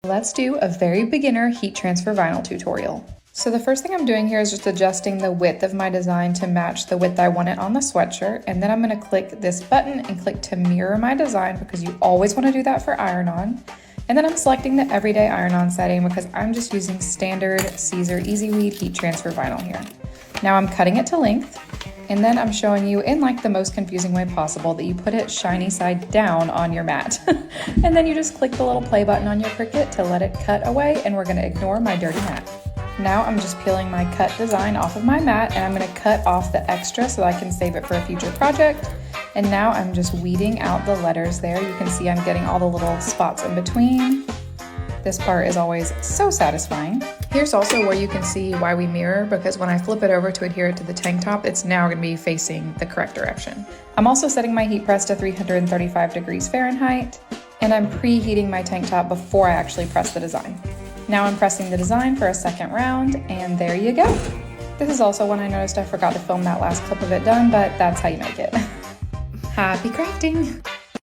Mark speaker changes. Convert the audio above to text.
Speaker 1: Let's do a very beginner heat transfer vinyl tutorial. So the first thing I'm doing here is just adjusting the width of my design to match the width I want it on the sweatshirt. And then I'm going to click this button and click to mirror my design because you always want to do that for iron-on. And then I'm selecting the everyday iron-on setting because I'm just using standard Caesar Easy Weed heat transfer vinyl here. Now I'm cutting it to length, and then I'm showing you in like the most confusing way possible that you put it shiny side down on your mat. And then you just click the little play button on your Cricut to let it cut away, and we're gonna ignore my dirty mat. Now I'm just peeling my cut design off of my mat, and I'm gonna cut off the extra so that I can save it for a future project. And now I'm just weeding out the letters there. You can see I'm getting all the little spots in between. This part is always so satisfying. Here's also where you can see why we mirror, because when I flip it over to adhere it to the tank top, it's now gonna be facing the correct direction. I'm also setting my heat press to 335 degrees Fahrenheit, and I'm preheating my tank top before I actually press the design. Now I'm pressing the design for a second round, and there you go. This is also when I noticed I forgot to film that last clip of it done, but that's how you make it. Happy crafting!